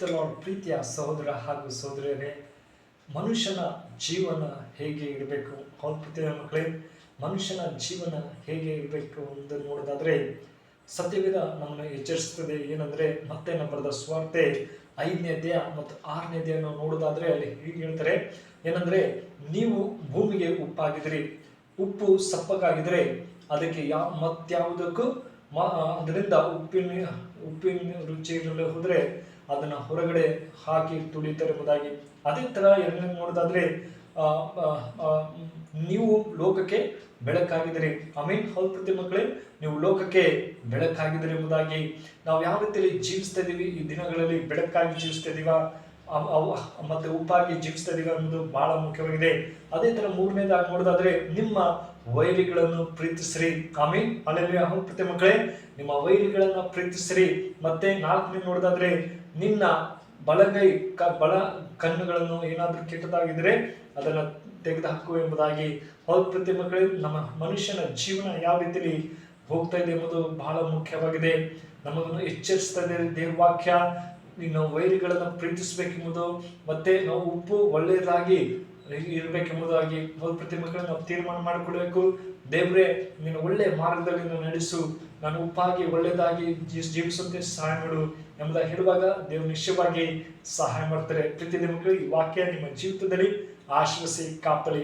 The lord. ಪ್ರೀತಿಯ ಸಹೋದರ ಹಾಗೂ ಸಹೋದರಿಯರೇ, ಮನುಷ್ಯನ ಜೀವನ ಹೇಗೆ ಇರಬೇಕು? ಪ್ರೀತಿಯ ಮಕ್ಕಳೇ, ಮನುಷ್ಯನ ಜೀವನ ಹೇಗೆ ಇರಬೇಕು ಎಂದು ನೋಡೋದಾದ್ರೆ ಸತ್ಯವೇದ ನಮ್ಮನ್ನು ಎಚ್ಚರಿಸುತ್ತದೆ. ಏನಂದ್ರೆ ಮತ್ತೆ ಬರೆದ ಸುವಾರ್ತೆ 5ನೇ ಅಧ್ಯಾಯ ಮತ್ತು 6ನೇ ಅಧ್ಯಾಯವನ್ನು ನೋಡೋದಾದ್ರೆ ಅಲ್ಲಿ ಹೀಗೆ ಹೇಳ್ತಾರೆ, ಏನಂದ್ರೆ ನೀವು ಭೂಮಿಗೆ ಉಪ್ಪಾಗಿದ್ರಿ. ಉಪ್ಪು ಸಪ್ಪಗಾಗಿದ್ರೆ ಅದಕ್ಕೆ ಮತ್ಯಾವುದಕ್ಕೂ ಅದರಿಂದ ಉಪ್ಪಿನ ರುಚಿ ಇರಲು ಹೋದ್ರೆ ಅದನ್ನ ಹೊರಗಡೆ ಹಾಕಿ ತುಳಿತಾರೆ ಎಂಬುದಾಗಿ. ಅದೇ ತರ ಎರಡನೇ ನೋಡೋದಾದ್ರೆ ನೀವು ಲೋಕಕ್ಕೆ ಬೆಳಕಾಗಿದ್ದೀರಿ. ಆಮೇನ್. ಹೌದು ಪ್ರತಿ ಮಕ್ಕಳೇ, ನೀವು ಲೋಕಕ್ಕೆ ಬೆಳಕಾಗಿದ್ದೀರಿ ಎಂಬುದಾಗಿ. ನಾವು ಯಾವ ರೀತಿಯಲ್ಲಿ ಜೀವಿಸ್ತಾ ಇದೀವಿ ಈ ದಿನಗಳಲ್ಲಿ, ಬೆಳಕಾಗಿ ಜೀವಿಸ್ತಾ ಇದೀವ ಮತ್ತೆ ಉಪ್ಪಾಗಿ ಜೀವಿಸ್ತಾ ಇದೀವ ಅನ್ನೋದು ಬಹಳ ಮುಖ್ಯವಾಗಿದೆ. ಅದೇ ತರ ಮೂರನೇದಾಗಿ ನೋಡೋದಾದ್ರೆ ನಿಮ್ಮ ವೈರಿಗಳನ್ನು ಪ್ರೀತಿಸ್ರಿ. ಆಮೇನ್. ಅಲ್ಲೆಲ್ಲ ಹೌದು ಪ್ರತಿ ಮಕ್ಕಳೇ, ನಿಮ್ಮ ವೈರಿಗಳನ್ನ ಪ್ರೀತಿಸ್ರಿ. ಮತ್ತೆ 4ನೇ ನೋಡೋದಾದ್ರೆ ನಿನ್ನ ಬಲಗೈ ಬಲ ಕಣ್ಣುಗಳನ್ನು ಏನಾದ್ರೂ ಕೆಟ್ಟದಾಗಿದ್ರೆ ಅದನ್ನ ತೆಗೆದುಹಾಕು ಎಂಬುದಾಗಿ. ಹೌದು ಪ್ರತಿ ಮಕ್ಕಳೇ, ನಮ್ಮ ಮನುಷ್ಯನ ಜೀವನ ಯಾವ ರೀತಿಯಲ್ಲಿ ಹೋಗ್ತಾ ಇದೆ ಎಂಬುದು ಬಹಳ ಮುಖ್ಯವಾಗಿದೆ. ನಮಗನ್ನು ಎಚ್ಚರಿಸ್ತಾ ಇದೆ ದೇವ್ರ ವಾಕ್ಯ. ನಾವು ವೈರಿಗಳನ್ನ ಪ್ರೀತಿಸ್ಬೇಕೆಂಬುದು, ಮತ್ತೆ ನಾವು ಉಪ್ಪು ಒಳ್ಳೆಯದಾಗಿ ಇರಬೇಕೆಂಬುದಾಗಿ. ಹೌದು ಪ್ರತಿ ಮಕ್ಕಳು ನಾವು ತೀರ್ಮಾನ ಮಾಡಿಕೊಡ್ಬೇಕು. ದೇವ್ರೆ, ನೀನು ಒಳ್ಳೆ ಮಾರ್ಗದಲ್ಲಿ ನಡೆಸು, ನಾನು ಉಪ್ಪಾಗಿ ಒಳ್ಳೆಯದಾಗಿ ಜೀವಿಸುವಂತೆ ಸಹಾಯ ಮಾಡು ಎಂಬುದಾಗಿ ಹೇಳುವಾಗ ದೇವ್ರು ನಿಶ್ಚಯವಾಗಿ ಸಹಾಯ ಮಾಡ್ತಾರೆ. ಪ್ರೀತಿ ಮಕ್ಕಳು, ಈ ವಾಕ್ಯ ನಿಮ್ಮ ಜೀವಿತದಲ್ಲಿ ಆಶ್ರಯಿಸಿ ಕಾಪಲಿ.